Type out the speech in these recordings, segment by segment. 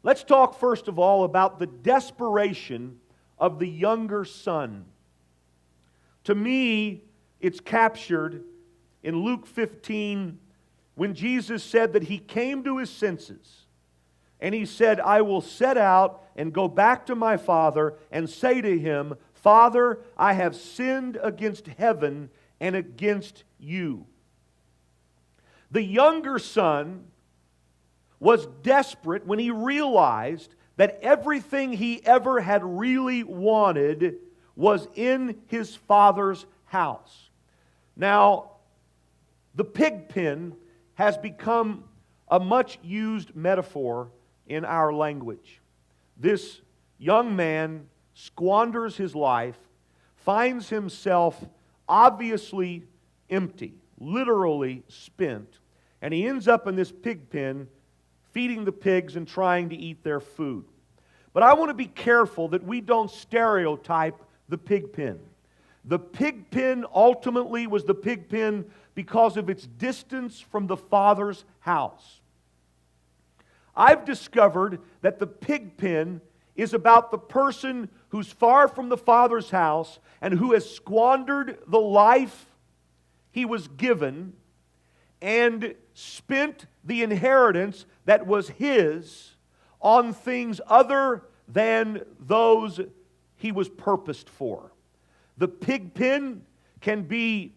Let's talk first of all about the desperation of the younger son. To me, it's captured in Luke 15 when Jesus said that he came to his senses. And he said, I will set out and go back to my father and say to him, Father, I have sinned against heaven and against you. The younger son was desperate when he realized that everything he ever had really wanted was in his father's house. Now, the pig pen has become a much used metaphor in our language. This young man squanders his life, finds himself obviously empty, literally spent, and he ends up in this pig pen feeding the pigs and trying to eat their food. But I want to be careful that we don't stereotype the pig pen. The pig pen ultimately was the pig pen because of its distance from the Father's house. I've discovered that the pig pen is about the person who's far from the Father's house and who has squandered the life he was given and spent the inheritance that was his on things other than those he was purposed for. The pig pen can be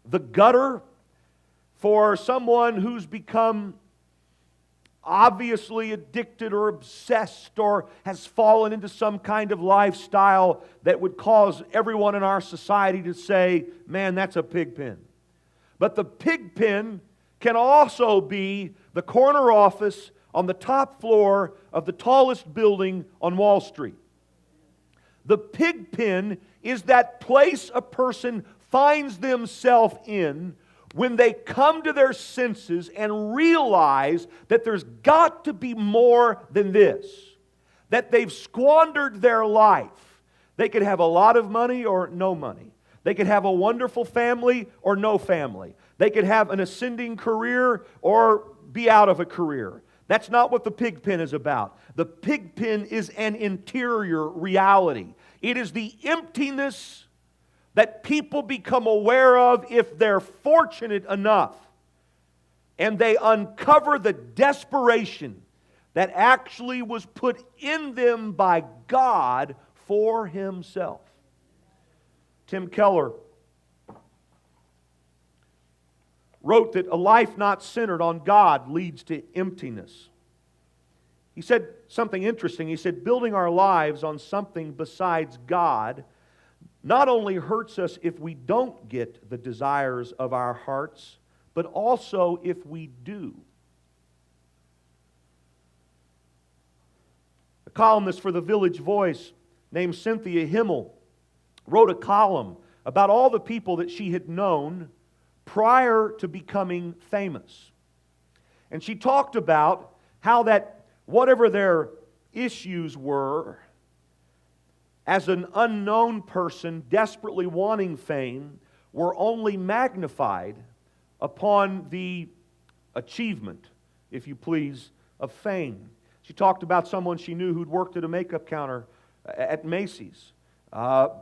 the gutter for someone who's become obviously addicted or obsessed or has fallen into some kind of lifestyle that would cause everyone in our society to say, man, that's a pig pen. But the pig pen can also be the corner office on the top floor of the tallest building on Wall Street. The pig pen is that place a person finds themselves in when they come to their senses and realize that there's got to be more than this, that they've squandered their life. They could have a lot of money or no money. They could have a wonderful family or no family. They could have an ascending career or be out of a career. That's not what the pig pen is about. The pig pen is an interior reality. It is the emptiness that people become aware of if they're fortunate enough and they uncover the desperation that actually was put in them by God for Himself. Tim Keller wrote that a life not centered on God leads to emptiness. He said something interesting. He said, building our lives on something besides God not only hurts us if we don't get the desires of our hearts, but also if we do. A columnist for the Village Voice named Cynthia Himmel wrote a column about all the people that she had known prior to becoming famous. And she talked about how that whatever their issues were, as an unknown person desperately wanting fame, were only magnified upon the achievement, if you please, of fame. She talked about someone she knew who'd worked at a makeup counter at Macy's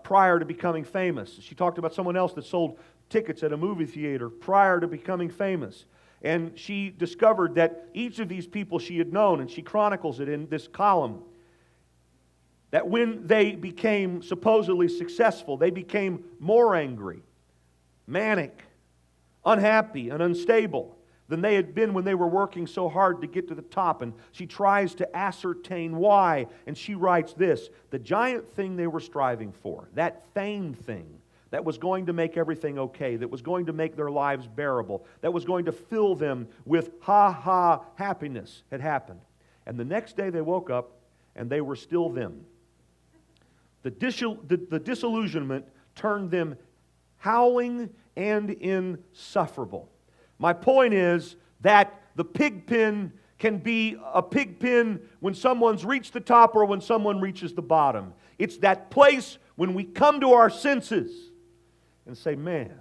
prior to becoming famous. She talked about someone else that sold tickets at a movie theater prior to becoming famous. And she discovered that each of these people she had known, and she chronicles it in this column, that when they became supposedly successful, they became more angry, manic, unhappy, and unstable than they had been when they were working so hard to get to the top. And she tries to ascertain why. And she writes this: the giant thing they were striving for, that fame thing that was going to make everything okay, that was going to make their lives bearable, that was going to fill them with ha-ha happiness, had happened. And the next day they woke up and they were still them. The disillusionment turned them howling and insufferable. My point is that the pig pen can be a pig pen when someone's reached the top or when someone reaches the bottom. It's that place when we come to our senses and say, man,